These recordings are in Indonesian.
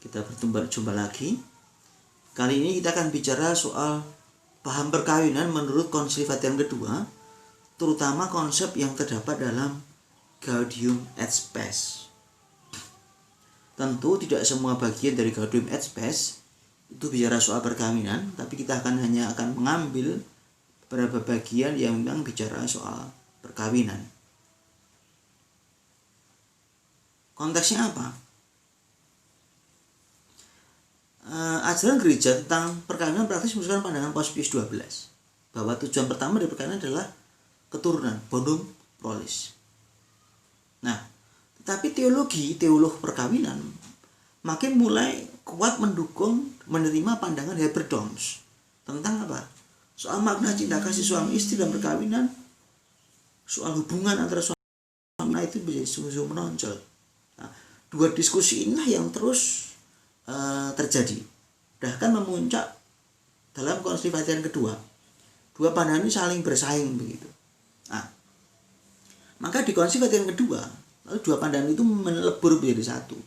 Kita berjumpa lagi. Kali ini kita akan bicara soal paham perkawinan menurut Konsili Vatikan kedua, terutama konsep yang terdapat dalam Gaudium et Spes. Tentu tidak semua bagian dari Gaudium et Spes itu bicara soal perkawinan, tapi kita hanya akan mengambil beberapa bagian yang memang bicara soal perkawinan. Konteksnya apa? Ajaran gereja tentang perkawinan praktis merupakan pandangan Paus Pius XII bahwa tujuan pertama dari perkawinan adalah keturunan, bonum prolis. Nah, tetapi teolog perkawinan makin mulai kuat mendukung menerima pandangan Haberdoms tentang apa? Soal makna cinta kasih suami istri dan perkawinan, soal hubungan antara suami itu menjadi sungguh menonjol. Nah, dua diskusi inilah yang terus terjadi, bahkan memuncak dalam Konsili Vatikan kedua. Dua pandangan ini saling bersaing begitu. Nah, maka di Konsili Vatikan kedua, lalu dua pandangan itu melebur menjadi satu.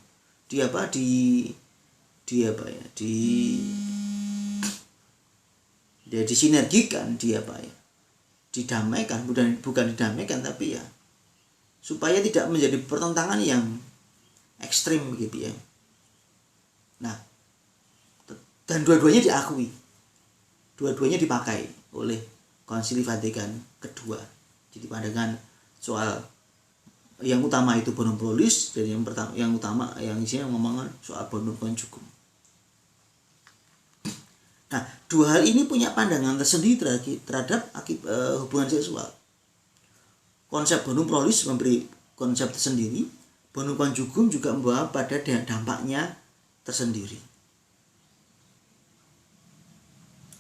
Disinergikan, didamaikan, bukan didamaikan, tapi ya supaya tidak menjadi pertentangan yang ekstrim begitu ya. Nah, dan dua-duanya diakui, dua-duanya dipakai oleh Konsili Vatikan kedua. Jadi pandangan soal yang utama itu bonum prolis, dan yang utama yang isinya ngomongin soal bonum conjugum. Nah, dua hal ini punya pandangan tersendiri terhadap hubungan seksual. Konsep bonum prolis memberi konsep tersendiri, bonum conjugum juga membawa pada dampaknya tersendiri.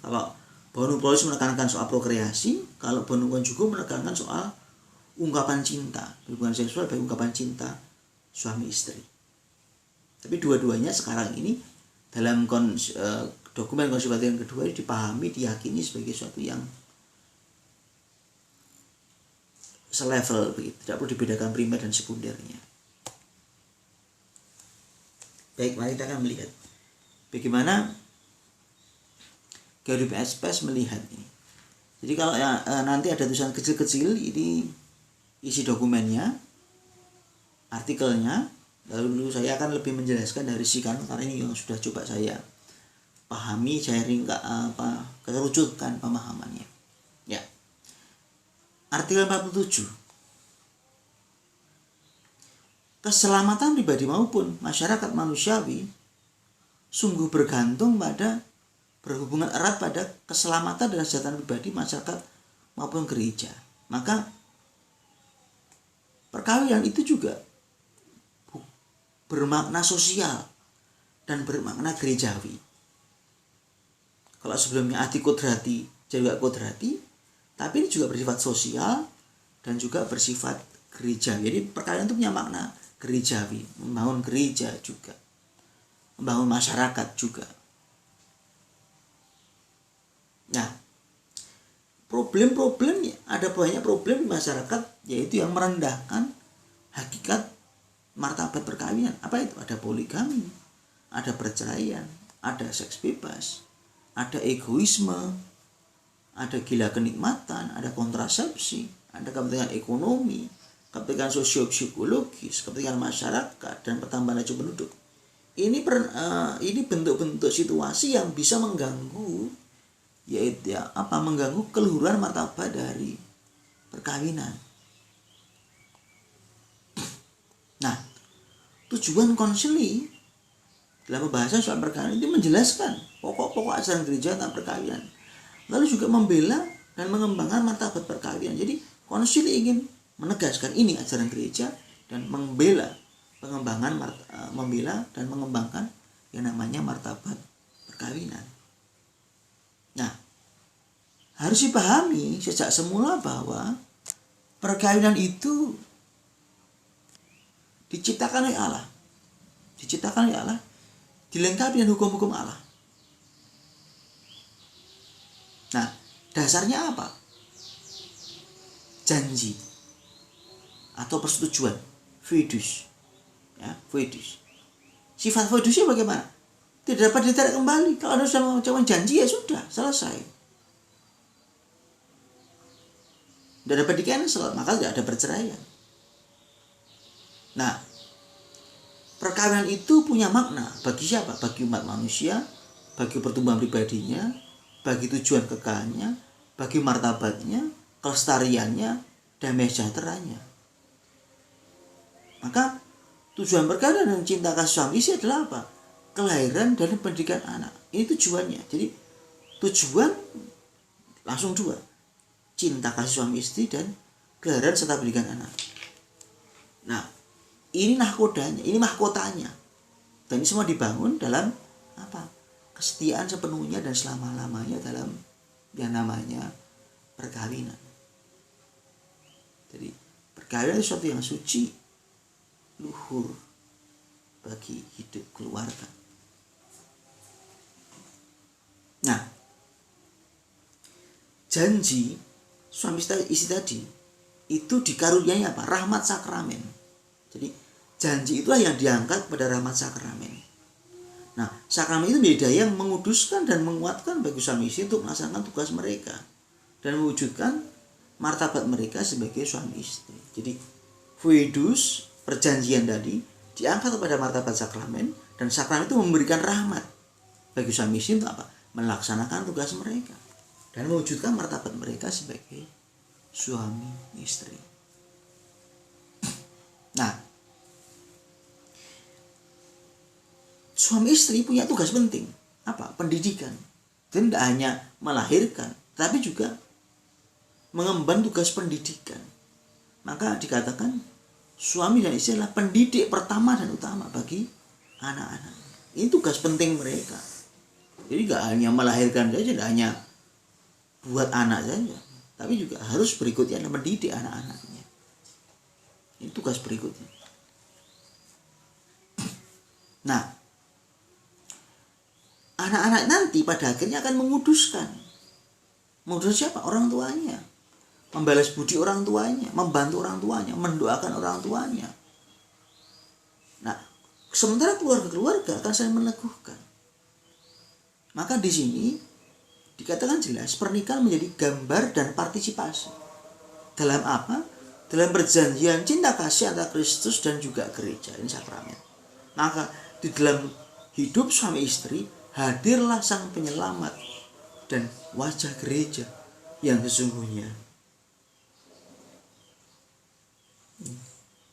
Kalau bonum prolis menekankan soal prokreasi, kalau bonum conjugum menekankan soal ungkapan cinta, hubungan seksual sebagai ungkapan cinta suami istri. Tapi dua-duanya sekarang ini dalam dokumen Konsili Vatikan kedua dipahami, diyakini sebagai sesuatu yang selevel begitu, tidak perlu dibedakan primer dan sekundernya. Baik, mari kita akan melihat bagaimana Gaudium et Spes melihat ini. Jadi kalau nanti ada tulisan kecil-kecil, ini isi dokumennya, artikelnya, lalu saya akan lebih menjelaskan dari sikan, karena ini yang sudah coba saya pahami, saya kerucutkan pemahamannya. Ya. Artikel 47. Keselamatan pribadi maupun masyarakat manusiawi sungguh bergantung pada berhubungan erat pada keselamatan dan kesejahteraan pribadi masyarakat maupun gereja. Maka perkawinan itu juga bermakna sosial dan bermakna gerejawi. Kalau sebelumnya adi kodrati juga kodrati, tapi ini juga bersifat sosial dan juga bersifat gereja. Jadi perkawinan itu punya makna gerejawi, membangun gereja juga, membangun masyarakat juga. Nah, ada banyak problem di masyarakat, yaitu yang merendahkan hakikat martabat perkawinan. Apa itu? Ada poligami, ada perceraian, ada seks bebas, ada egoisme, ada gila kenikmatan, ada kontrasepsi, ada kepentingan ekonomi, kepentingan sosio-psikologis, kepentingan masyarakat, dan pertambahan jumlah penduduk. Ini bentuk-bentuk situasi yang bisa mengganggu, yaitu mengganggu keluhuran martabat dari perkawinan. Nah, tujuan konsili dalam pembahasan soal perkawinan itu menjelaskan pokok-pokok ajaran gereja tentang perkawinan, lalu juga membela dan mengembangkan martabat perkawinan. Jadi konsili ingin menegaskan ini ajaran gereja dan membela dan mengembangkan yang namanya martabat perkawinan. Nah, harus dipahami sejak semula bahwa perkawinan itu diciptakan oleh Allah, dilengkapi dengan hukum-hukum Allah. Nah, dasarnya apa? Janji atau persetujuan, fides, ya, fides. Sifat fidusia bagaimana? Tidak dapat ditarik kembali. Kalau Anda sudah mengucapkan janji, ya sudah, selesai. Tidak dapat di-cancel, maka tidak ada perceraian. Nah, perkawinan itu punya makna bagi siapa? Bagi umat manusia, bagi pertumbuhan pribadinya, bagi tujuan kekalnya, bagi martabatnya, kelestariannya, damai sejahteranya. Maka tujuan perkawinan dan cinta kasih suami istri adalah apa? Kelahiran dan pendidikan anak. Ini tujuannya. Jadi tujuan langsung dua. Cinta kasih suami istri dan kelahiran serta pendidikan anak. Nah, ini nahkodanya, ini mahkotanya. Dan ini semua dibangun dalam apa? Kesetiaan sepenuhnya dan selama-lamanya dalam yang namanya perkawinan. Jadi perkawinan itu sesuatu yang suci, luhur bagi hidup keluarga. Nah, janji suami istri tadi itu dikaruniai apa? Rahmat sakramen. Jadi janji itulah yang diangkat pada rahmat sakramen. Nah, sakramen itu menjadi daya yang menguduskan dan menguatkan bagi suami istri untuk melaksanakan tugas mereka dan mewujudkan martabat mereka sebagai suami istri. Jadi foedus, perjanjian tadi diangkat kepada martabat sakramen, dan sakramen itu memberikan rahmat bagi suami istri untuk apa? Melaksanakan tugas mereka dan mewujudkan martabat mereka sebagai suami istri. Nah, suami istri punya tugas penting. Apa? Pendidikan. Dan tidak hanya melahirkan, tapi juga mengemban tugas pendidikan. Maka dikatakan suami dan istri adalah pendidik pertama dan utama bagi anak-anak. Ini tugas penting mereka. Jadi tidak hanya melahirkan saja, tidak hanya buat anak saja, tapi juga harus berikutnya mendidik anak-anaknya. Ini tugas berikutnya. Nah, anak-anak nanti pada akhirnya akan menguduskan. Mengudus siapa? Orang tuanya. Membalas budi orang tuanya, membantu orang tuanya, mendoakan orang tuanya. Nah, sementara keluarga-keluarga akan saling meneguhkan. Maka di sini dikatakan jelas pernikahan menjadi gambar dan partisipasi. Dalam apa? Dalam perjanjian cinta kasih antara Kristus dan juga gereja. Ini sakramen. Maka di dalam hidup suami istri hadirlah sang penyelamat dan wajah gereja yang sesungguhnya.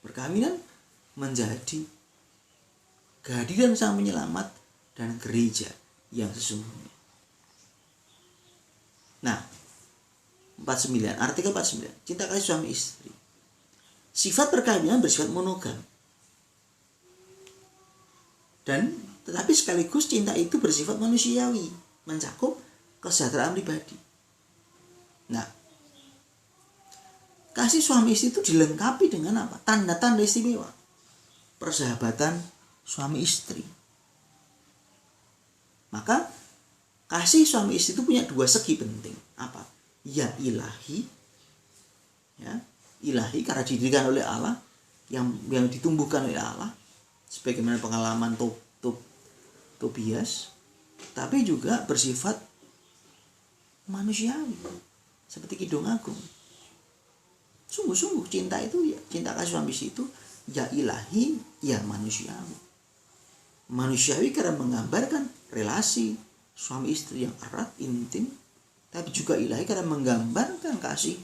Perkawinan menjadi kehadiran sang penyelamat dan gereja yang sesungguhnya. Nah, 49, artikel 49, cinta kasih suami istri. Sifat perkawinan bersifat monogam. Dan tetapi sekaligus cinta itu bersifat manusiawi, mencakup kesejahteraan pribadi. Nah, kasih suami istri itu dilengkapi dengan apa? Tanda-tanda istimewa. Persahabatan suami istri. Maka kasih suami istri itu punya dua segi penting. Apa? Ya ilahi. Ya, ilahi karena didirikan oleh Allah, yang ditumbuhkan oleh Allah sebagaimana pengalaman Tobias, tapi juga bersifat manusiawi seperti Kidung Agung. Sungguh-sungguh cinta itu ya, cinta kasih suami istri itu ya ilahi, ya manusiawi. Manusiawi karena menggambarkan relasi suami istri yang erat, intim, tapi juga ilahi karena menggambarkan kasih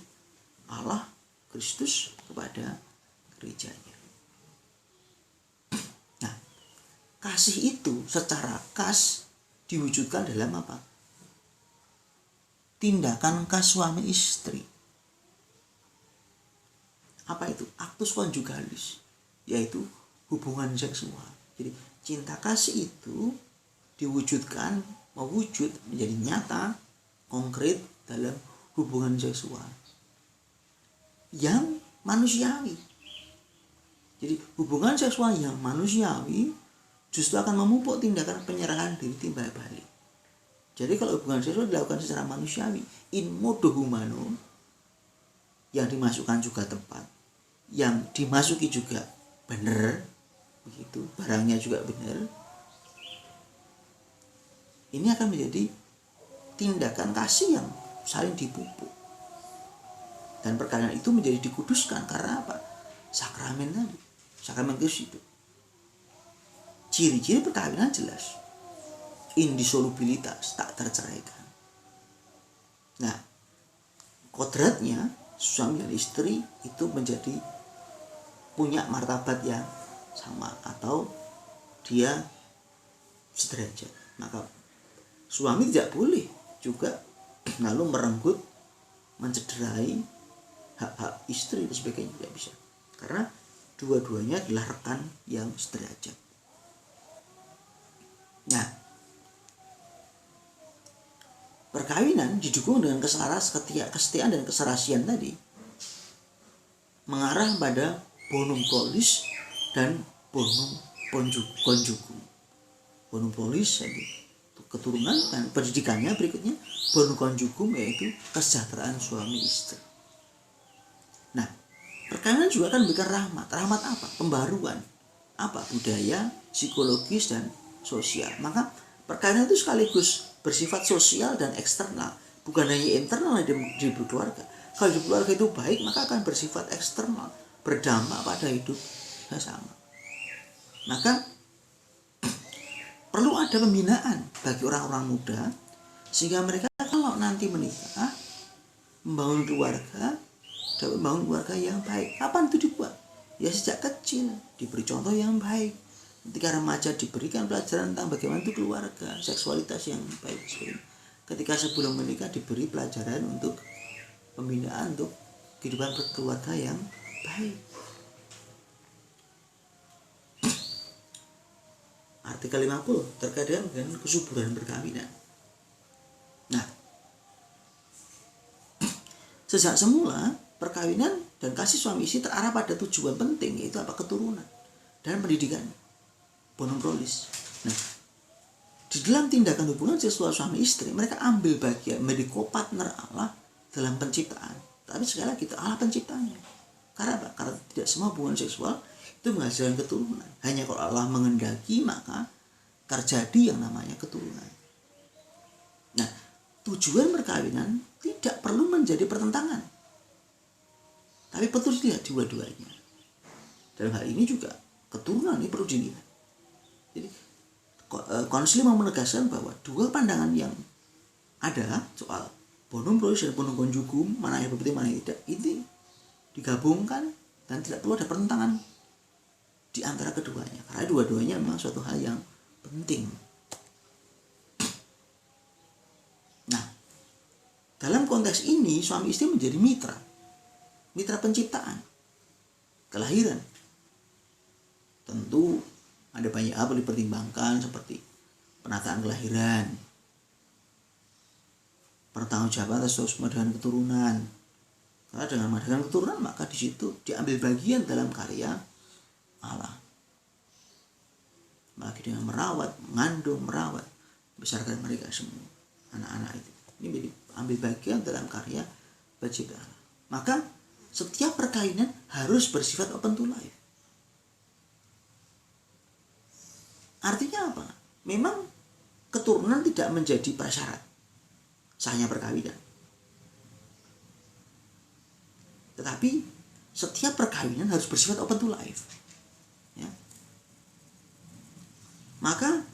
Allah Kristus kepada gerejanya. Nah, kasih itu secara khas diwujudkan dalam apa? Tindakan khas suami istri. Apa itu? Aktus konjugalis, yaitu hubungan seksual. Jadi cinta kasih itu diwujudkan, mewujud menjadi nyata, konkret dalam hubungan seksual yang manusiawi. Jadi hubungan seksual yang manusiawi justru akan memupuk tindakan penyerahan diri timbal balik. Jadi kalau hubungan seksual dilakukan secara manusiawi, in modo humano, yang dimasukkan juga tepat, yang dimasuki juga benar, begitu, barangnya juga benar, ini akan menjadi tindakan kasih yang saling dipupuk. Dan perkawinan itu menjadi dikuduskan karena apa? Sakramen tadi, sakramen Kristus itu. Ciri-ciri perkawinan jelas, indisolubilitas, tak terceraikan. Nah, kodratnya suami dan istri itu menjadi punya martabat yang sama atau dia sederajat. Maka suami tidak boleh juga lalu merenggut, mencederai hak-hak istri dan sebagainya, tidak bisa. Karena dua-duanya adalah rekan yang sederajat. Nah, perkawinan didukung dengan kesetiaan dan keserasian tadi mengarah pada bonum prolis dan bonum conjugum. Bonum prolis tadi keturunan, dan pendidikannya berikutnya bonum conjugum yaitu kesejahteraan suami istri. Nah, perkawinan juga akan memberikan rahmat. Rahmat apa? Pembaruan. Apa? Budaya, psikologis, dan sosial. Maka perkawinan itu sekaligus bersifat sosial dan eksternal, bukan hanya internal di keluarga. Kalau di keluarga itu baik, maka akan bersifat eksternal, berdampak pada hidup bersama. Maka perlu ada pembinaan bagi orang-orang muda sehingga mereka kalau nanti menikah, membangun keluarga, dapat membangun keluarga yang baik. Kapan itu dibuat? Ya sejak kecil, diberi contoh yang baik. Ketika remaja diberikan pelajaran tentang bagaimana itu keluarga, seksualitas yang baik. Ketika sebelum menikah diberi pelajaran untuk pembinaan untuk kehidupan berkeluarga yang baik. Artikel 50 terkait dengan kesuburan perkawinan. Nah, sejak semula perkawinan dan kasih suami istri terarah pada tujuan penting, yaitu apa? Keturunan dan pendidikan. Bonum prolis. Nah, di dalam tindakan hubungan seksual suami istri, mereka ambil bagian menjadi co-partner Allah dalam penciptaan. Tapi sekali lagi itu Allah penciptanya. Karena apa? Karena tidak semua hubungan seksual itu menghasilkan keturunan. Hanya kalau Allah mengendaki maka terjadi yang namanya keturunan. Nah, tujuan perkawinan tidak perlu menjadi pertentangan, tapi perlu dilihat dua-duanya. Dalam hal ini juga keturunan ini perlu dilihat. Jadi konsili mau menegaskan bahwa dua pandangan yang ada soal bonum prolis dan bonum conjugum, mana yang penting mana yang tidak, ini digabungkan dan tidak perlu ada pertentangan di antara keduanya, karena dua-duanya memang suatu hal yang penting. Nah, dalam konteks ini suami istri menjadi mitra penciptaan, kelahiran. Tentu ada banyak hal yang dipertimbangkan seperti penataan kelahiran, pertanggungjawaban atas sosmed dan keturunan. Karena dengan mengadakan keturunan maka di situ diambil bagian dalam karya Allah. Lagi dengan merawat, mengandung, merawat, besarkan mereka semua, anak-anak itu. Ini menjadi ambil bagian dalam karya penciptaan Allah. Maka setiap perkawinan harus bersifat open to life. Artinya apa? Memang keturunan tidak menjadi prasyarat sahnya perkawinan. Tetapi setiap perkawinan harus bersifat open to life. Ya. Maka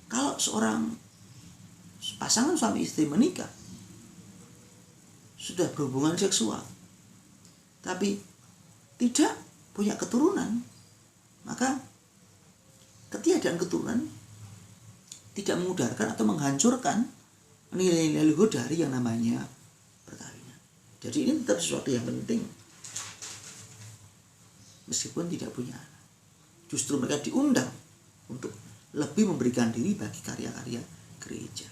kalau seorang pasangan suami istri menikah sudah berhubungan seksual tapi tidak punya keturunan, maka ketiadaan keturunan tidak memudarkan atau menghancurkan nilai-nilai luhur dari yang namanya perkawinan. Jadi ini tetap sesuatu yang penting meskipun tidak punya anak. Justru mereka diundang untuk lebih memberikan diri bagi karya-karya gereja.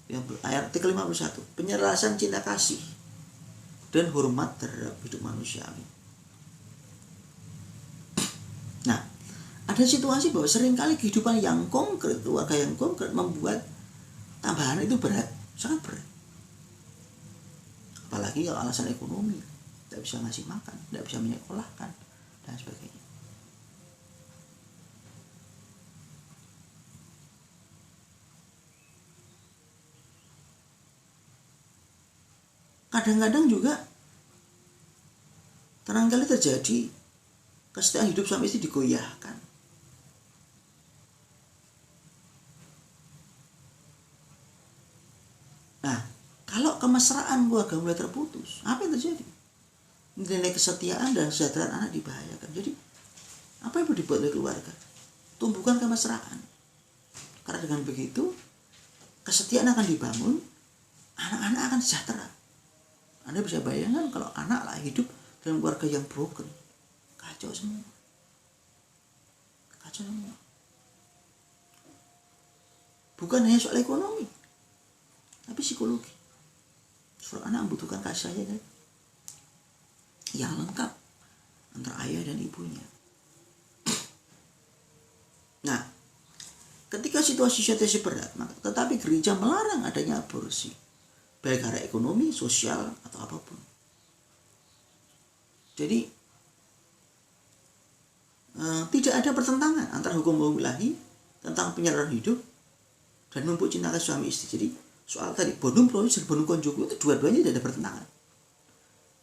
Yang ayat artikel 51, penyelarasan cinta kasih dan hormat terhadap hidup manusiawi. Nah, ada situasi bahwa seringkali kehidupan yang konkret, keluarga yang konkret membuat tambahan itu berat, sangat berat. Apalagi kalau alasan ekonomi, tidak bisa ngasih makan, tidak bisa menyekolahkan, dan sebagainya. Kadang-kadang juga terangkali terjadi kesetiaan hidup suami istri digoyahkan. Nah, kalau kemesraan keluarga mulai terputus, apa yang terjadi? Nilai kesetiaan dan kesejahteraan anak dibahayakan. Jadi, apa yang perlu dibuat oleh keluarga? Tumbuhkan kemesraan. Karena dengan begitu, kesetiaan akan dibangun, anak-anak akan sejahtera. Anda bisa bayangkan kalau anak lah hidup dalam keluarga yang broken, kacau semua. Bukan hanya soal ekonomi, tapi psikologi. Soal anak membutuhkan kasih sayang kan? Yang lengkap antara ayah dan ibunya. Nah, ketika situasi berat, tetapi gereja melarang adanya aborsi, baik karena ekonomi, sosial, atau apapun. Jadi tidak ada pertentangan antara hukum ilahi tentang penyaluran hidup dan numpuk cinta kasih suami istri. Jadi soal tadi bonum prolis dan bonum conjugal itu dua-duanya tidak ada pertentangan.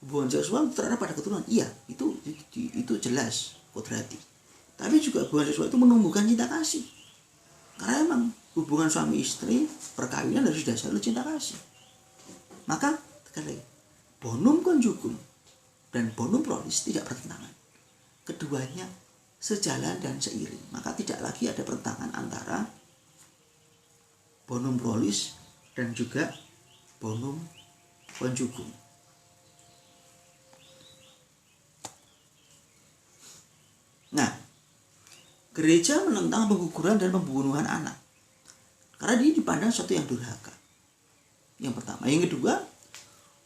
Hubungan seksual terhadap pada keturunan, iya, itu jelas kodrati. Tapi juga hubungan seksual itu menumbuhkan cinta kasih. Karena emang hubungan suami istri, perkawinan harus didasari oleh cinta kasih. Maka sekali lagi, bonum conjugum dan bonum prolis tidak bertentangan. Keduanya sejalan dan seiring. Maka tidak lagi ada pertentangan antara bonum prolis dan juga bonum conjugum. Nah, gereja menentang pengguguran dan pembunuhan anak karena dia dipandang sesuatu yang durhaka. Yang pertama. Yang kedua,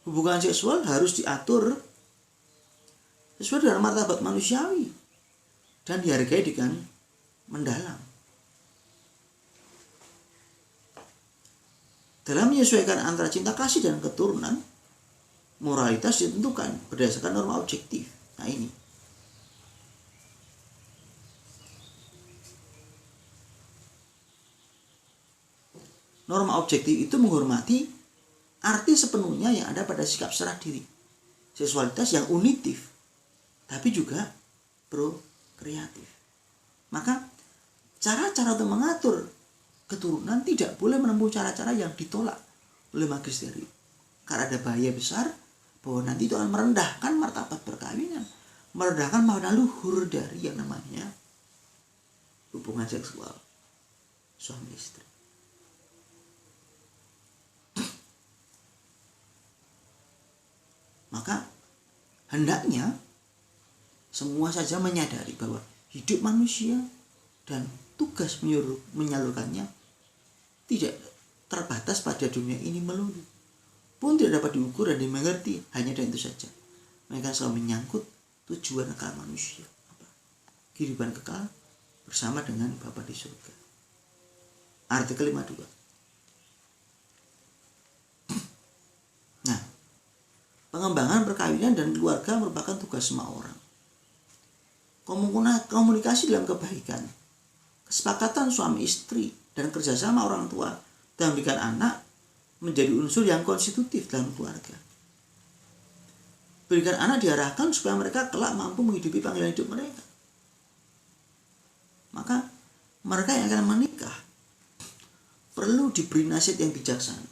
hubungan seksual harus diatur sesuai dengan martabat manusiawi dan dihargai dengan mendalam. Dalam menyesuaikan antara cinta kasih dan keturunan, moralitas ditentukan berdasarkan norma objektif. Nah ini. Norma objektif itu menghormati arti sepenuhnya yang ada pada sikap serah diri. Seksualitas yang unitif, tapi juga prokreatif. Maka cara-cara untuk mengatur keturunan tidak boleh menempuh cara-cara yang ditolak oleh magisterium. Karena ada bahaya besar bahwa nanti itu akan merendahkan martabat perkawinan, merendahkan makna luhur dari yang namanya hubungan seksual suami istri. Maka hendaknya semua saja menyadari bahwa hidup manusia dan tugas menyalurkannya tidak terbatas pada dunia ini melulu, pun tidak dapat diukur dan dimengerti hanya dengan itu saja. Mereka selalu menyangkut tujuan kekal manusia, kehidupan kekal bersama dengan Bapa di surga. Artikel 52. Nah, pengembangan perkawinan dan keluarga merupakan tugas semua orang. Komunikasi dalam kebaikan, kesepakatan suami istri, dan kerjasama orang tua dalam mendidik anak menjadi unsur yang konstitutif dalam keluarga. Pendidikan anak diarahkan supaya mereka kelak mampu menghidupi panggilan hidup mereka. Maka mereka yang akan menikah perlu diberi nasihat yang bijaksana.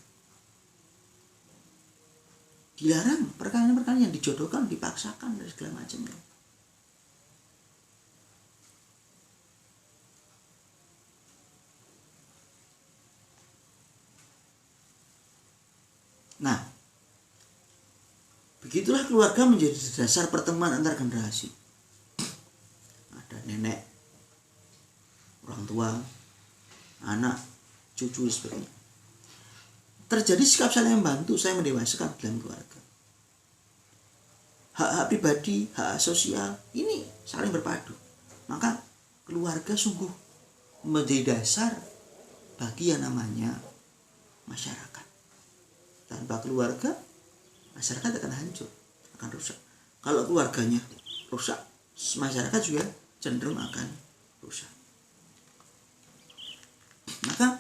Dilarang perkawinan-perkawinan yang dijodohkan, dipaksakan, dan segala macamnya. Nah, begitulah keluarga menjadi dasar pertemuan antar generasi. Ada nenek, orang tua, anak, cucu, dan sebagainya. Terjadi sikap saling membantu, saya mendewasakan dalam keluarga. Hak-hak pribadi, hak sosial, ini saling berpadu. Maka keluarga sungguh menjadi dasar bagi yang namanya masyarakat. Tanpa keluarga, masyarakat akan hancur, akan rusak. Kalau keluarganya rusak, masyarakat juga cenderung akan rusak. Maka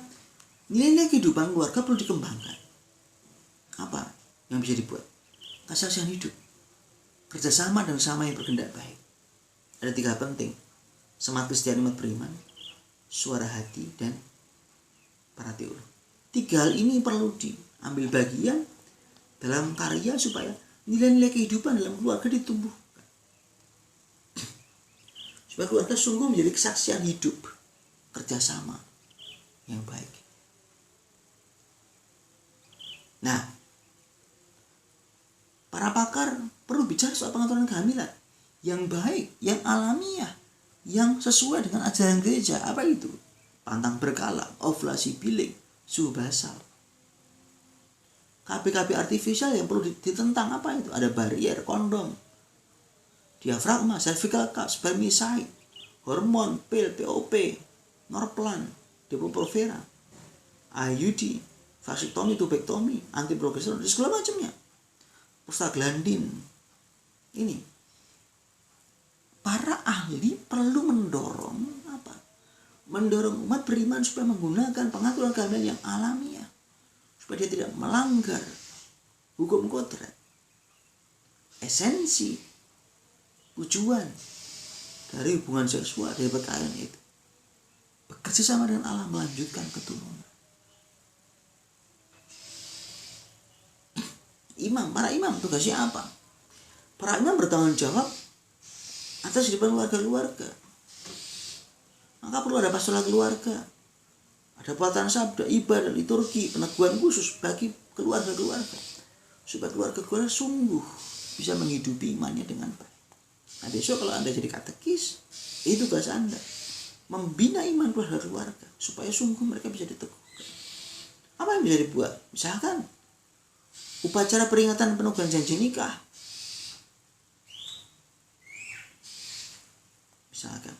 nilai-nilai kehidupan keluarga perlu dikembangkan. Apa yang bisa dibuat? Kesaksian hidup, kerjasama dan sama yang berkehendak baik. Ada 3 penting: semangat Kristiani umat beriman, suara hati, dan para teolog. 3 hal ini perlu diambil bagian dalam karya supaya nilai-nilai kehidupan dalam keluarga ditumbuhkan. Supaya keluarga sungguh menjadi kesaksian hidup, kerjasama yang baik. Nah, para pakar perlu bicara soal pengaturan kehamilan yang baik, yang alamiah, yang sesuai dengan ajaran gereja. Apa itu? Pantang berkala, ovulasi bilik, suhu basal. KB-KB artifisial yang perlu ditentang, apa itu? Ada barier, kondom, diafragma, cervical cup, spermicide, hormon, pil, POP, norplan, depo-provera, IUD, vasektomi, tubektomi, antiprogesteron, dan segala macamnya. Prostaglandin. Ini para ahli perlu mendorong apa? Mendorong umat beriman supaya menggunakan pengaturan kehamilan yang alamiah, supaya dia tidak melanggar hukum kodrat, esensi, tujuan dari hubungan seksual, dari perkawinan itu. Bekerja sama dengan Allah melanjutkan keturunan. Para imam tugasnya apa? Para imam bertanggung jawab atas kehidupan keluarga-keluarga. Maka perlu ada pastoral keluarga, ada pelatihan sabda, ibadah, liturgi, peneguhan khusus bagi keluarga-keluarga, supaya keluarga-keluarga sungguh bisa menghidupi imannya dengan baik. Nah, besok kalau Anda jadi katekis, itu tugas Anda, membina iman keluarga-keluarga supaya sungguh mereka bisa diteguhkan. Apa yang bisa dibuat? Misalkan upacara peringatan penugasan janji nikah. Misalkan.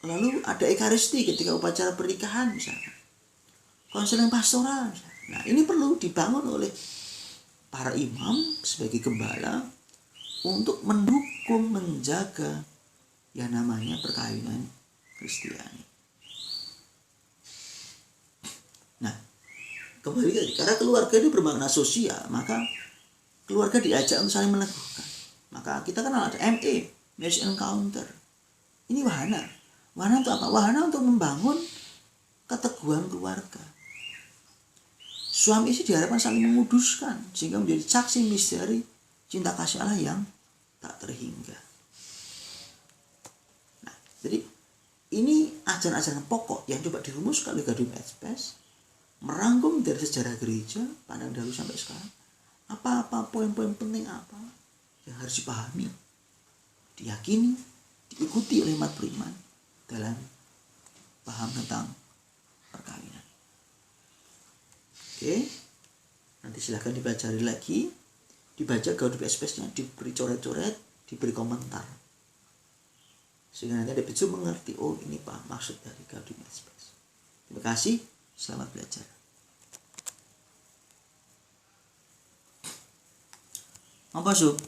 Lalu ada ekaristi ketika upacara pernikahan misalkan. Konseling pastoral misalkan. Nah, ini perlu dibangun oleh para imam sebagai gembala untuk mendukung, menjaga yang namanya perkawinan Kristiani. Nah, kembali lagi, karena keluarga itu bermakna sosial, maka keluarga diajak untuk saling meneguhkan. Maka kita kenal ada ME, Marriage Encounter. Ini wahana. Wahana untuk apa? Wahana untuk membangun keteguhan keluarga. Suami istri diharapkan saling menguduskan sehingga menjadi saksi misteri cinta kasih Allah yang tak terhingga. Nah, jadi ini ajaran-ajaran pokok yang coba dirumuskan oleh Gaudium et Spes, merangkum dari sejarah gereja pandang dahulu sampai sekarang. Apa-apa poin-poin penting apa yang harus dipahami, diyakini, diikuti oleh umat beriman dalam paham tentang perkawinan. Oke, nanti silahkan dipelajari lagi, dibaca Gaudium et Spes-nya, diberi coret-coret, diberi komentar, sehingga nanti ada bisa mengerti, oh ini Pak maksud dari Gaudium et Spes. Terima kasih, selamat belajar. Apa Sob?